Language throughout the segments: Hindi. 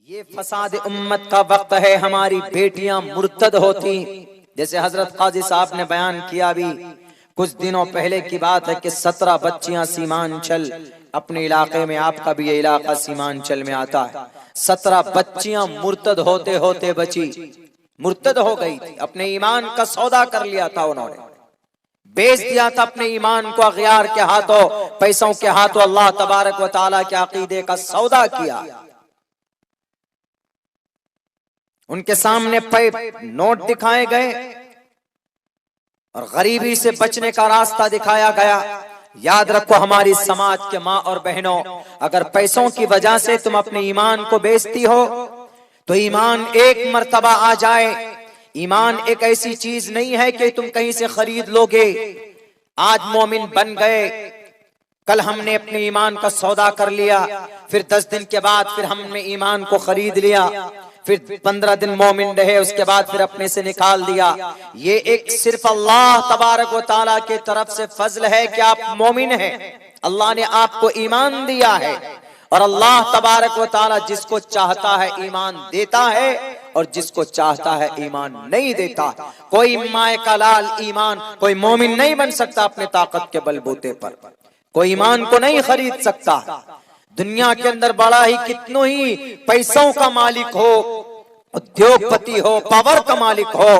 ये फसाद उम्मत का वक्त है, हमारी बेटियां मुर्तद होती। जैसे हजरत काजी साहब ने बयान किया, भी कुछ दिनों पहले की बात है कि 17 बच्चियां सीमांचल, अपने इलाके में, आपका भी ये इलाका सीमांचल में आता है, 17 बच्चियां मुर्तद होते होते बची, मुर्तद हो गई थी। अपने ईमान का सौदा कर लिया था उन्होंने, बेच दिया था अपने ईमान को अगयार के हाथों, पैसों के हाथों। अल्लाह तबारक व तआला के अकीदे का सौदा किया। उनके सामने नोट दिखाए गए और गरीबी से बचने का रास्ता दिखाया गया। याद रखो हमारी समाज के माँ और बहनों, अगर पैसों की वजह से तुम अपने ईमान को बेचती हो तो ईमान एक मर्तबा आ जाए। ईमान एक ऐसी चीज नहीं है कि तुम कहीं से खरीद लोगे। आज मोमिन बन गए, कल हमने अपने ईमान का सौदा कर लिया, फिर 10 दिन के बाद फिर हमने ईमान को खरीद लिया, फिर 15 दिन मोमिन रहे, उसके बाद फिर अपने से निकाल दिया। ये एक सिर्फ अल्लाह तबारक व तआला के तरफ से फजल है कि आप मोमिन हैं। अल्लाह ने आपको ईमान दिया है और अल्लाह तबारक व तआला जिसको चाहता है ईमान देता है और जिसको चाहता है ईमान नहीं देता। कोई माए का लाल ईमान कोई मोमिन नहीं बन सकता अपने ताकत के बलबूते पर। कोई ईमान को नहीं खरीद सकता। दुनिया के अंदर बड़ा ही कितनों ही पैसों का मालिक हो, उद्योगपति हो, पावर का मालिक हो,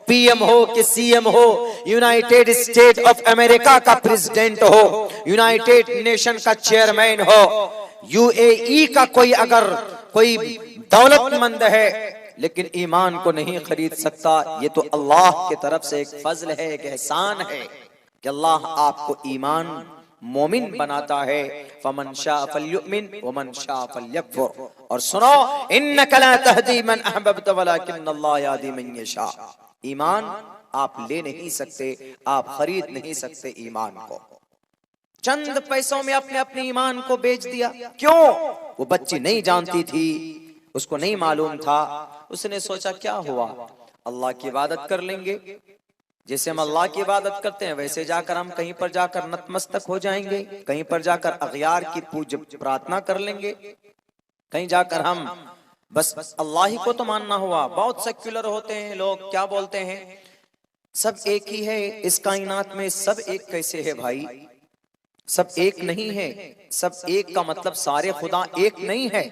पीएम हो कि सीएम हो, यूनाइटेड स्टेट ऑफ अमेरिका का प्रेसिडेंट हो, यूनाइटेड नेशन का चेयरमैन हो, यूएई का कोई अगर कोई दौलतमंद है, लेकिन ईमान को नहीं खरीद सकता। ये तो अल्लाह की तरफ से एक फजल है, एक एहसान है कि अल्लाह आपको ईमान मोमिन बनाता है। फमन शाअ फलयुमिन वमन शाअ फलयकफुर। और सुनो, इन्नका ला तहदी मन अहबब्त वलाकिन्नल्लाह यहदी मन यशा। ईमान आप ले नहीं सकते, आप खरीद नहीं सकते ईमान को। चंद पैसों में अपने अपने ईमान को बेच दिया। क्यों? वो बच्ची नहीं जानती थी, उसको नहीं मालूम था। उसने सोचा क्या हुआ, अल्लाह की इबादत कर लेंगे। जैसे हम अल्लाह की इबादत करते हैं वैसे जाकर हम कहीं पर जाकर नतमस्तक हो जाएंगे, कहीं पर जाकर अगयार की पूजा प्रार्थना कर लेंगे, कहीं जाकर हम बस अल्लाह ही को तो मानना हुआ। बहुत सेक्युलर होते हैं लोग, क्या बोलते हैं, सब एक ही है इस कायनात में। सब एक कैसे है भाई? सब एक नहीं है। सब एक का मतलब सारे खुदा एक नहीं है।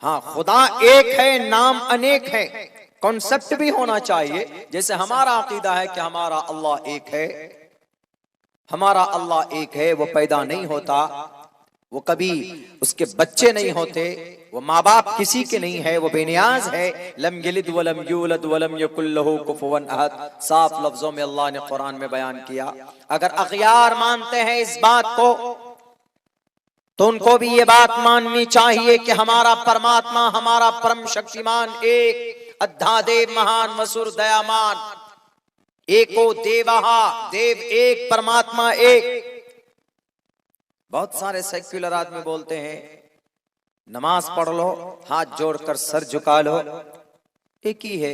हाँ, खुदा एक है, नाम अनेक है। कॉन्सेप्ट भी होना चाहिए। जैसे हमारा अकीदा है कि हमारा अल्लाह एक है, हमारा अल्लाह एक है, वो पैदा नहीं होता, वो कभी उसके बच्चे नहीं होते, वो माँ बाप किसी के नहीं है, वो बेनियाज है। लम यलिद वलम यूलद वलम यकुल लहू कुफुवन अहद। साफ लफ्जों में अल्लाह ने कुरान में बयान किया। अगर अगयार मानते हैं इस बात को तो उनको भी ये बात माननी चाहिए कि हमारा परमात्मा, हमारा परम शक्तिमान एक, अद्धादेव महान वसुर दयामान, एको देवहा, देव एक, परमात्मा एक। बहुत सारे सेक्युलर आदमी बोलते हैं नमाज पढ़ लो, हाथ जोड़कर सर झुका लो, एक ही है।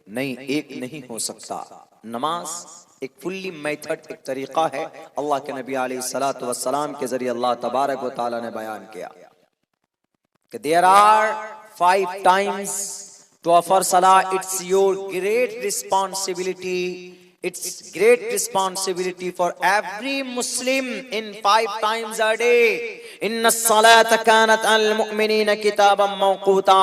नहीं, एक नहीं हो सकता। नमाज एक फुल्ली मेथड, एक तरीका है। अल्लाह के नबी अलैहिस्सलातु वस्सलाम के जरिए अल्लाह तबारक व तआला ने बयान किया कि there are 5 times to offer salah. It's your great responsibility. It's great responsibility for every Muslim in 5 times a day. Inna as-salata kanat al-mu'minina kitaban mawquta.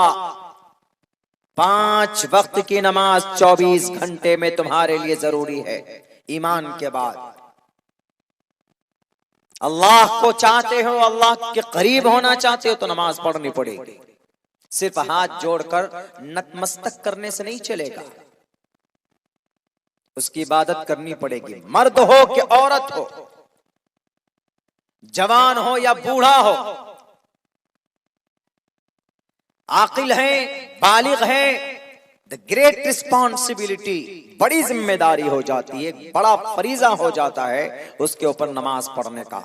5 वक्त की नमाज 24 घंटे में तुम्हारे लिए जरूरी है। ईमान के बाद अल्लाह को चाहते हो, अल्लाह के करीब होना चाहते हो तो नमाज पढ़नी पड़ेगी। सिर्फ हाथ जोड़कर नतमस्तक करने से नहीं चलेगा, उसकी इबादत करनी पड़ेगी। मर्द हो कि औरत हो, जवान हो या बूढ़ा हो, आकिल है, बालिग है, द ग्रेट रिस्पॉन्सिबिलिटी, बड़ी जिम्मेदारी हो जाती है, बड़ा फरीजा हो जाता है उसके ऊपर नमाज पढ़ने का।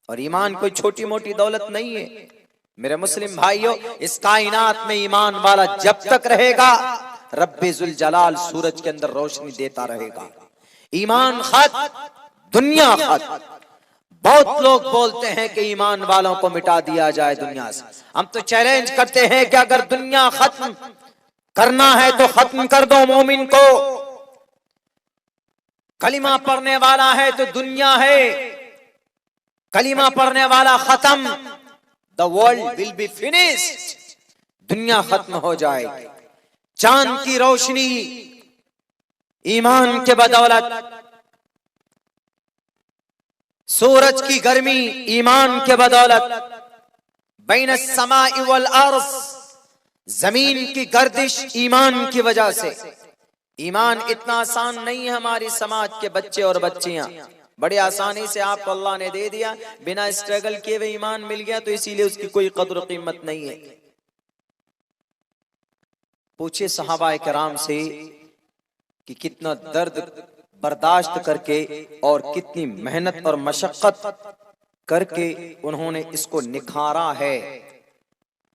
और ईमान कोई छोटी मोटी दौलत नहीं है मेरे मुस्लिम भाइयों। इस कायनात में ईमान वाला जब तक रहेगा, रब्बे जुल जलाल सूरज के अंदर रोशनी देता रहेगा। ईमान खत, दुनिया खत। बहुत लोग बोलते हैं कि ईमान वालों को मिटा दिया जाए दुनिया से। हम तो चैलेंज करते हैं कि अगर दुनिया खत्म करना है तो खत्म कर दो मोमिन को। कलिमा पढ़ने वाला है तो दुनिया है, कलिमा पढ़ने वाला खत्म, the world will be finished, दुनिया खत्म हो जाएगी। चांद की रोशनी ईमान के बदौलत, सूरज की गर्मी ईमान के बदौलत, बैन समाई वल अर्ज़, जमीन की गर्दिश ईमान की वजह से। ईमान इतना आसान नहीं है। हमारी समाज के बच्चे और बच्चियां बड़ी आसानी से आपको अल्लाह ने दे दिया, बिना स्ट्रगल किए हुए ईमान मिल गया, तो इसीलिए उसकी कोई कद्र कीमत नहीं है। पूछे सहाबाए किराम से कि कितना दर्द बर्दाश्त करके और कितनी मेहनत और मशक्कत करके उन्होंने इसको निखारा है।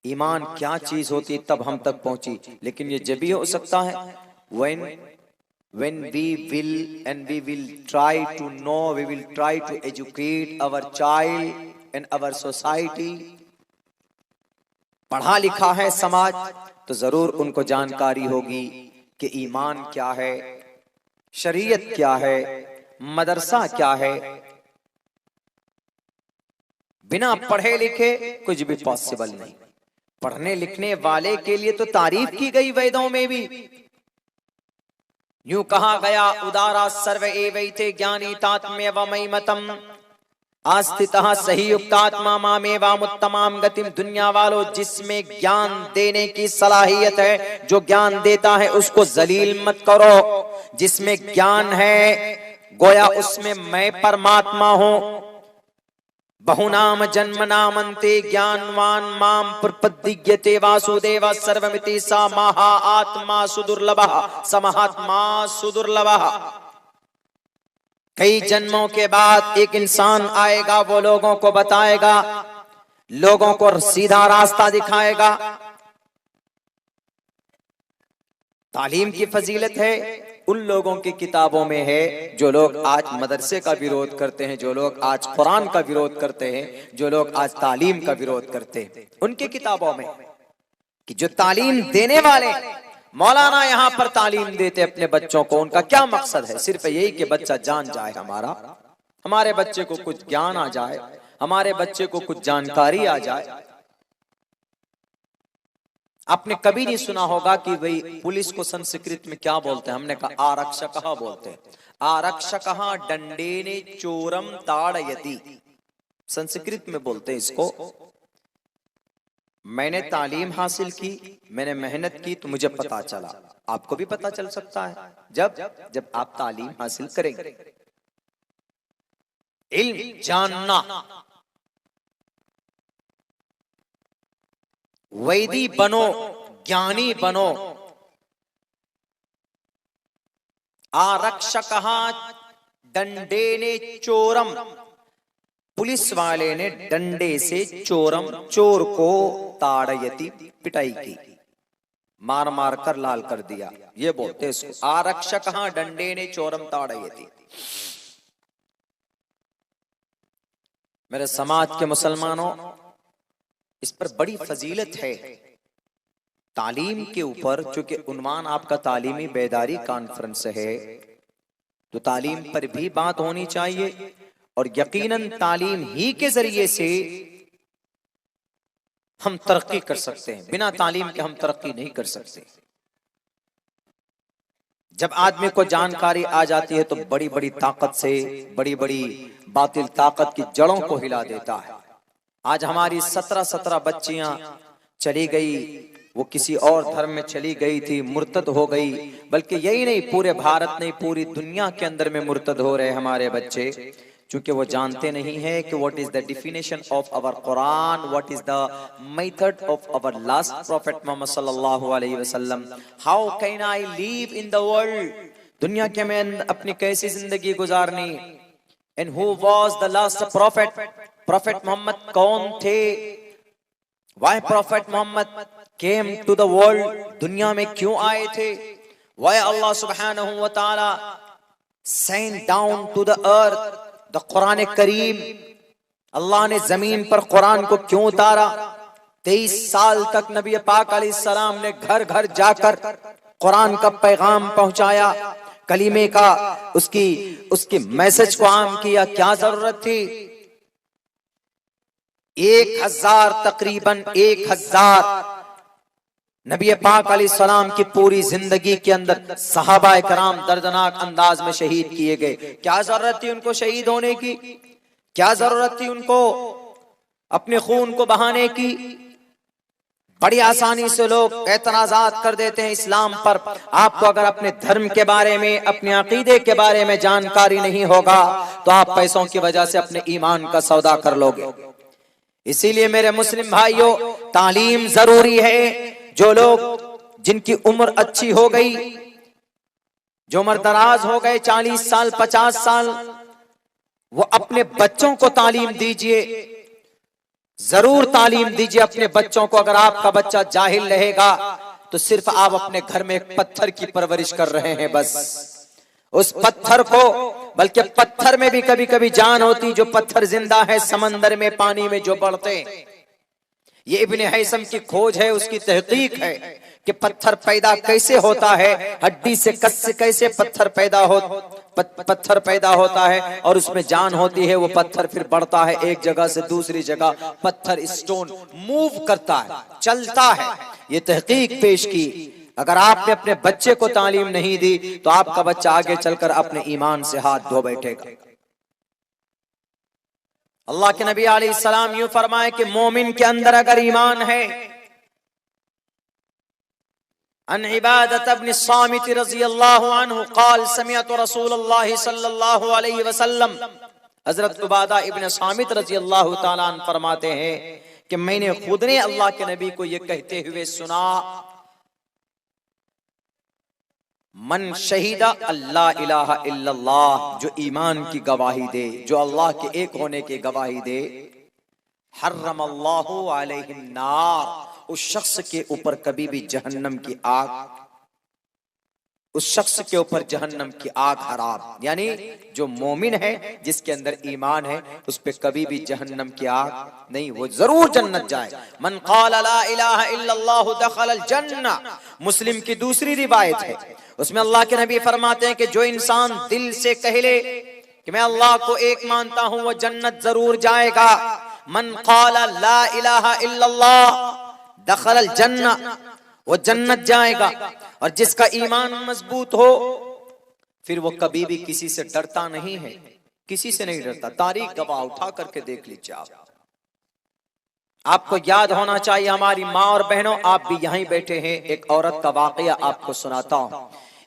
ईमान क्या चीज होती तब हम तक पहुंची। लेकिन ये जब भी हो सकता है when we will and we will try to know, we will try to educate our child and our society। पढ़ा लिखा है समाज तो जरूर उनको जानकारी होगी कि ईमान क्या है, शरीयत क्या है, मदरसा क्या है। बिना पढ़े लिखे कुछ भी पॉसिबल नहीं। पढ़ने लिखने वाले के लिए तो तारीफ की गई वेदों में भी। यूं कहा गया, उदारा सर्व एवैते ज्ञानी तात्म्य व मयमतम आस्थितः सही युक्तात्मा मामेवामुत्तमाम गतिम। दुनिया वालों, जिसमें ज्ञान देने की सलाहियत है, जो ज्ञान देता है उसको जलील मत करो। जिसमें ज्ञान है गोया उसमें मैं परमात्मा हूं। बहुनाम जन्म नामन्ते ज्ञानवान माम प्रपद्यते वासुदेव सर्वमिति सा महा आत्मा सुदुर्लभः समहात्मा सुदुर्लभः। कई जन्मों के बाद एक इंसान आएगा, वो लोगों को बताएगा, लोगों को सीधा रास्ता दिखाएगा। तालीम की फजीलत है उन लोगों की किताबों में है जो लोग आज मदरसे का विरोध करते हैं, जो लोग आज कुरान का विरोध करते हैं, जो लोग आज तालीम का विरोध करते हैं। उनकी किताबों में कि जो तालीम देने वाले, मौलाना यहाँ पर तालीम देते अपने बच्चों को, उनका क्या मकसद है? सिर्फ यही कि बच्चा जान जाए, हमारे बच्चे को कुछ ज्ञान आ जाए, हमारे बच्चे को कुछ जानकारी आ जाए। आपने कभी नहीं सुना होगा कि भाई पुलिस को संस्कृत में क्या बोलते हैं? हमने कहा आरक्षकः बोलते हैं। आरक्षकः दंडेने चोरम ताड़यति, संस्कृत में बोलते हैं इसको। मैंने तालीम हासिल की, मैंने मेहनत की, तो मुझे पता चला। आपको भी पता चल सकता है जब आप तालीम हासिल करेंगे। इल्म जानना, वैदी बनो, ज्ञानी बनो। आरक्षकः दंडेने चोरम, पुलिस वाले ने डंडे से चोरम, चोर को ताड़यति, पिटाई की, मार मार कर लाल कर दिया। ये बोलते इसको आरक्षकः दंडेने चोरम ताड़यति। मेरे समाज के मुसलमानों, इस पर बड़ी फजीलत है तालीम के ऊपर। चूंकि उन्वान आपका तालीमी बेदारी कॉन्फ्रेंस है, तो तालीम पर भी बात होनी चाहिए। और यकीनन तालीम ही के जरिए से हम तरक्की कर सकते हैं। बिना तालीम के हम तरक्की नहीं कर सकते। जब आदमी को जानकारी आ जाती है तो बड़ी बड़ी ताकत से बड़ी बड़ी बातिल ताकत की जड़ों को हिला देता है। आज हमारी 17 बच्चियां चली गई, वो किसी और धर्म में चली गई थी, मुर्तद हो गई। बल्कि यही नहीं, पूरे भारत नहीं, पूरी दुनिया के अंदर में मुर्तद हो रहे हमारे बच्चे, क्योंकि वो जानते नहीं है कि what is the definition of our Quran, what is the method of our last prophet Muhammad सल्लल्लाहु अलैहि वसल्लम। How can I live in the world, दुनिया के में अपनी कैसी जिंदगी गुजारनी। And who was the last prophet, prophet Muhammad कौन थे? Why prophet Muhammad came to the world, दुनिया में क्यों आए थे? व्हाई अल्लाह सुब्हानहू व तआला send down to the earth the Quran Karim, Allah ने जमीन पर कुरान को क्यों उतारा? 23 साल तक नबी पाक अलैहिस्सलाम ने घर घर जाकर कुरान का पैगाम पहुंचाया, कलीमे का उसकी मैसेज को आम किया। क्या जरूरत थी? 1000 तकरीबन 1000 नबी पाक अलैहिस्सलाम की पूरी जिंदगी के अंदर सहाबा कराम दर्दनाक अंदाज में शहीद किए गए। क्या जरूरत थी उनको शहीद होने की? क्या जरूरत थी उनको अपने खून को बहाने की? बड़ी आसानी से लोग एतराजात कर देते हैं इस्लाम पर। आपको अगर अपने धर्म के बारे में, अपने अकीदे के बारे में जानकारी नहीं होगा तो आप पैसों की वजह से अपने ईमान का सौदा कर लोगे। इसीलिए मेरे मुस्लिम भाइयों, तालीम जरूरी है। जो लोग जिनकी उम्र अच्छी हो गई, जो उम्र दराज हो गए, 40 साल 50 साल, वो अपने बच्चों को तालीम दीजिए, जरूर तालीम दीजिए अपने बच्चों को। अगर आपका बच्चा जाहिल रहेगा तो सिर्फ आप अपने घर में एक पत्थर की परवरिश कर रहे हैं बस। उस पत्थर को, बल्कि पत्थर में भी कभी कभी जान होती, जो पत्थर जिंदा है समंदर में, पानी में जो बढ़ते। ये इब्ने हैसम की खोज है, उसकी तहकीक है कि पत्थर पैदा कैसे होता है, हड्डी से कस से कैसे पत्थर पैदा होता है और उसमें जान होती है। वो पत्थर फिर बढ़ता है एक जगह से दूसरी जगह, पत्थर स्टोन मूव करता है, चलता है। ये तहकीक पेश की। अगर आपने अपने बच्चे को तालीम नहीं दी तो आपका बच्चा आगे चलकर अपने ईमान से हाथ धो बैठेगा। अल्लाह के नबी अलैहिस्सलाम यूं फरमाए कि मोमिन के अंदर अगर ईमान है, अन इबादत इब्न सामित रज़ियल्लाहु अन्हु क़ाल समिअतु रसूलुल्लाह सल्लल्लाहु अलैहि वसल्लम, हजरत उबादा इब्न सामित रज़ियल्लाहु ताला अन्हु फरमाते हैं कि मैंने खुद ने अल्लाह के नबी को यह कहते हुए सुना, मन शहीदा अल्लाह इलाहा इल्लल्लाह, जो ईमान की गवाही दे, जो अल्लाह के एक होने की गवाही दे, हर्रमल्लाहु अलैहि नार, उस शख्स के ऊपर कभी भी जहन्नम की आग, उस शख्स के ऊपर जहन्नम की आग हराम। यानी जो मोमिन है, जिसके अंदर ईमान है, उस पे कभी भी जहन्नम की आग नहीं, वो जरूर जन्नत जाए। मन क़ाल ला इलाहा इल्लल्लाह दखलल जन्नह, मुस्लिम की दूसरी रिवायत है, उसमें अल्लाह के नबी फरमाते हैं कि जो इंसान दिल से कह ले कि मैं अल्लाह को एक मानता हूं, वो जन्नत जरूर जाएगा। मन क़ाल ला इलाहा इल्लल्लाह दखलल जन्नह, वो जन्नत जाएगा। और जिसका ईमान मजबूत हो, फिर वो कभी भी किसी से डरता नहीं है, किसी से नहीं डरता। तारीख गवाह उठा करके देख लीजिए आप। आपको याद होना चाहिए, हमारी माँ और बहनों, आप भी यहीं बैठे हैं, एक औरत का वाकया आपको सुनाता हूं।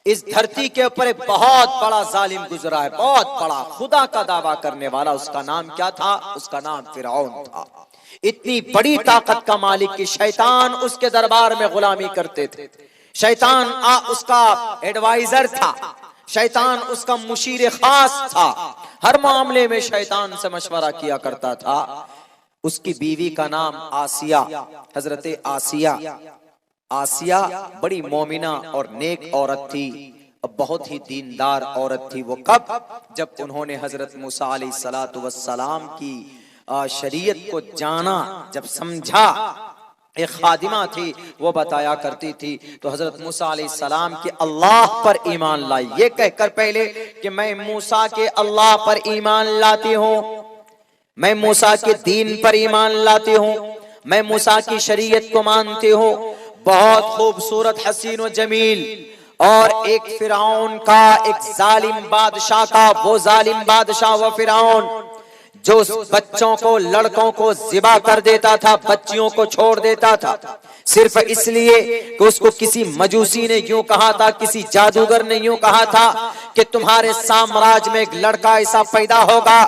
इस धरती के ऊपर एक बहुत बड़ा जालिम गुजरा है, बहुत बड़ा, खुदा का दावा करने वाला। उसका नाम क्या था? उसका नाम फिरौन था। इतनी बड़ी ताकत का मालिक कि शैतान उसके दरबार में गुलामी करते थे। शैतान उसका एडवाइजर था, शैतान उसका मुशीर खास था, हर मामले में शैतान से मशवरा किया करता था। उसकी बीवी का नाम आसिया, हजरत आसिया। आसिया बड़ी मोमिना और नेक औरत थी, बहुत ही दीनदार औरत थी। वो कब? जब उन्होंने हजरत मूसा अलैहिस्सलातु वस्सलाम की शरीयत को जाना, जब समझा। एक खादिमा थी, वो बताया करती थी, तो हजरत मूसा अलैहिस्सलाम के अल्लाह पर ईमान लाई, ये कहकर पहले कि मैं मूसा के अल्लाह पर ईमान लाती हूँ, मैं मूसा के दीन पर ईमान लाती हूँ, मैं मूसा की शरीयत को मानती हूँ। बहुत खूबसूरत, हसीन व जमील, और एक फिरौन का, एक जालिम बादशाह का, वो जालिम बादशाह वो फिरौन जो बच्चों को, लड़कों को ज़िबा कर देता था, बच्चियों को छोड़ देता था, सिर्फ इसलिए कि उसको किसी मजूसी ने यूं कहा था, किसी जादूगर ने यूं कहा था कि तुम्हारे साम्राज्य में एक लड़का ऐसा पैदा होगा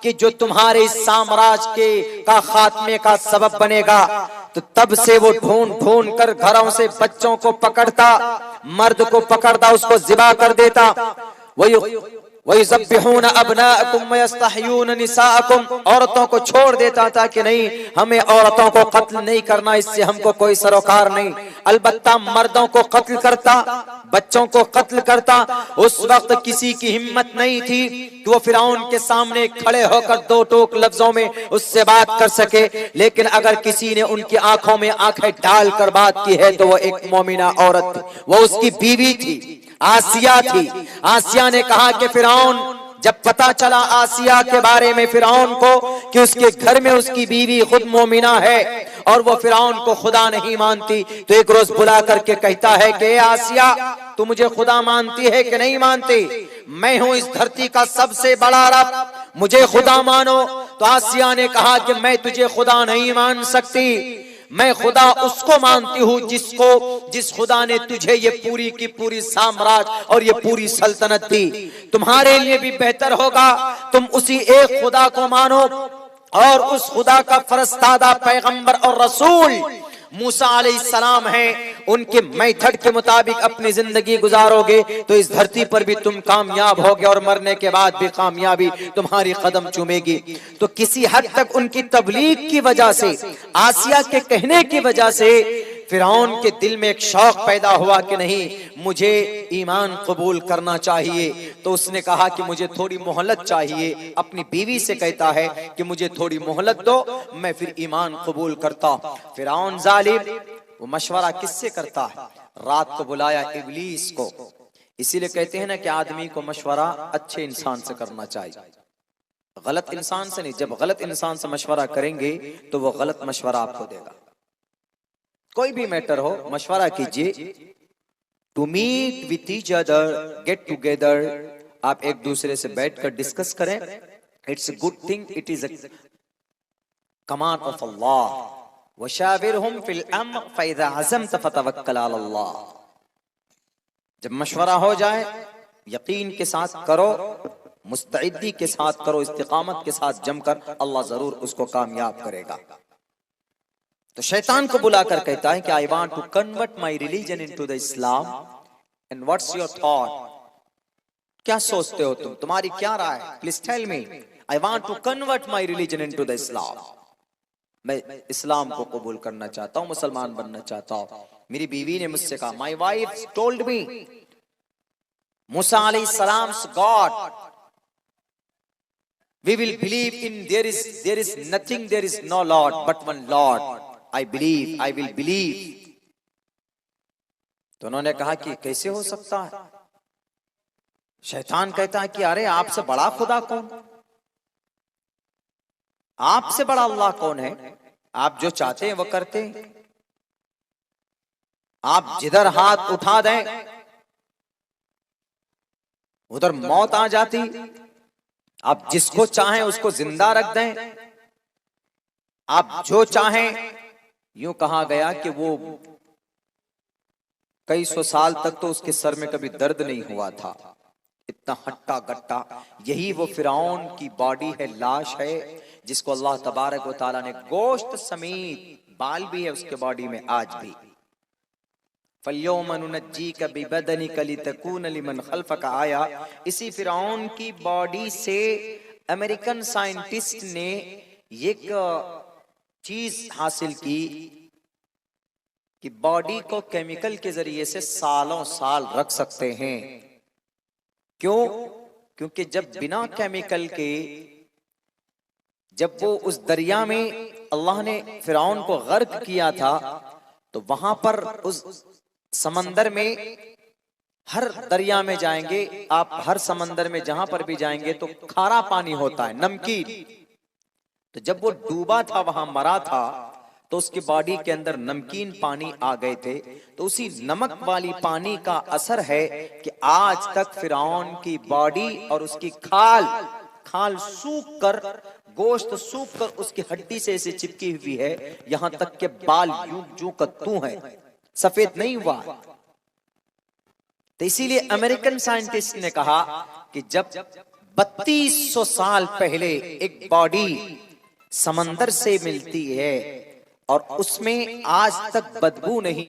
कि जो तुम्हारे साम्राज्य के का खात्मे का सबब बनेगा। तो तब से वो ढूंढ ढूंढ कर घरों से बच्चों को पकड़ता, मर्द को पकड़ता, उसको ज़िबा कर देता। वही वयुज़ब्बिहून अब्नाअकुम वयस्तहयून निसाअकुम, औरतों को छोड़ देता था कि नहीं, हमें औरतों को कत्ल नहीं करना, इससे हमको कोई सरोकार नहीं। अलबत्ता मर्दों को कत्ल करता, बच्चों को कत्ल करता। उस वक्त किसी की हिम्मत नहीं थी कि वो फिरौन के सामने खड़े होकर दो टोक लफ्जों में उससे बात कर सके। लेकिन अगर किसी ने उनकी आंखों में आंखें डालकर बात की है तो वो एक मोमिना औरत थी, वो उसकी बीवी थी, आसिया थी। आसिया ने कहा कि फिरौन, जब पता चला आसिया के बारे में फिरौन को कि उसके घर में उसकी बीवी खुद मोमिना है और वो फिरौन को खुदा नहीं मानती, तो एक रोज बुला करके कहता है कि आसिया, तू मुझे खुदा मानती है कि नहीं मानती? मैं हूं इस धरती का सबसे बड़ा रब, मुझे खुदा मानो। तो आसिया ने कहा कि मैं तुझे खुदा नहीं मान सकती, मैं खुदा उसको मानती हूँ जिस खुदा ने तुझे ये पूरी की पूरी साम्राज्य और ये पूरी सल्तनत दी। तुम्हारे लिए भी बेहतर होगा तुम उसी एक खुदा को मानो और उस खुदा का फरस्तादा पैगंबर और रसूल मूसा अलैहिस्सलाम हैं, उनके मेथड के मुताबिक अपनी जिंदगी गुजारोगे तो इस धरती पर भी तुम कामयाब होगे और मरने के बाद भी कामयाबी तुम्हारी कदम चूमेगी। तो किसी हद तक उनकी तबलीग की वजह से, आसिया के कहने की वजह से फिरौन के दिल में एक शौक पैदा हुआ कि नहीं, मुझे ईमान कबूल करना चाहिए। तो उसने कहा कि मुझे थोड़ी मोहलत चाहिए, अपनी बीवी से कहता है कि मुझे थोड़ी मोहलत दो, मैं फिर ईमान कबूल करता। फिरौन जालिम, वो मशवरा किससे करता है? रात को बुलाया इब्लीस को। इसीलिए कहते हैं ना कि आदमी को मशवरा अच्छे इंसान से करना चाहिए, गलत इंसान से नहीं। जब गलत इंसान से मशवरा करेंगे तो वो गलत मशवरा आपको देगा। कोई भी मैटर हो, मशवरा कीजिए। To meet with each other, get together, आप एक दूसरे से बैठकर डिस्कस करें। It's a good thing, it is a command of Allah. वशाविरहुम फिल अम्र फइज़ा अज़म्त फतवक्कल अलल्लाह। जब मशवरा हो जाए यकीन के साथ करो, मुस्तैदी के साथ करो, इस्तिकामत के साथ जमकर, अल्लाह जरूर उसको कामयाब करेगा। तो शैतान को बुलाकर कहता है कि I want to convert my religion into the Islam and what's your thought, क्या सोचते हो तुम, तुम्हारी क्या राय है, please tell me. I want to convert my religion into the Islam, मैं इस्लाम को कबूल करना चाहता हूं, मुसलमान बनना चाहता हूं। मेरी बीवी ने मुझसे कहा, my wife told me Musa अलैहिस्सलाम्स God, we will believe in there is nothing, there is no lord but one lord, I believe, I will believe। तो उन्होंने कहा कि कैसे हो सकता है? शैतान कहता है कि अरे आपसे बड़ा खुदा कौन, आपसे बड़ा अल्लाह कौन है? आप जो चाहते हैं वो करते हैं, आप जिधर हाथ उठा दें उधर मौत आ जाती, आप जिसको चाहें उसको जिंदा रख दें, आप जो चाहें। यूं कहा गया कि वो कई सौ साल तक तो उसके सर में कभी दर्द नहीं हुआ था, इतना हट्टा गट्टा। यही वो फिरौन की बॉडी है, लाश है, जिसको अल्लाह तबारक व तआला ने गोश्त समेत, बाल भी है उसके बॉडी में आज भी। फल्यौम नुनज्जीका बिबदनिका लितकून लिमन खल्फका आया। इसी फिरौन की बॉडी से अमेरिकन साइंटिस्ट ने एक चीज हासिल की कि बॉडी को केमिकल के जरिए से सालों साल रख सकते हैं। क्यों? क्योंकि जब बिना केमिकल के, जब वो उस दरिया में अल्लाह ने फिरौन को गर्क किया था, तो वहां पर उस समंदर में, हर दरिया में जाएंगे आप, हर समंदर में जहां पर भी जाएंगे तो खारा पानी होता है, नमकीन। तो जब वो डूबा था, वहां मरा था, तो उसकी बॉडी के अंदर नमकीन पानी आ गए थे। तो उसी नमक वाली पानी का असर है कि आज तक फिरौन की बॉडी और उसकी खाल सूख कर, गोश्त सूख कर उसकी हड्डी से ऐसे चिपकी हुई है, यहां तक के बाल यूं जो कत्तू है, सफेद नहीं हुआ। तो इसीलिए अमेरिकन साइंटिस्ट ने कहा कि जब 3200 साल पहले एक बॉडी समंदर से मिलती है और उसमें आज तक बदबू नहीं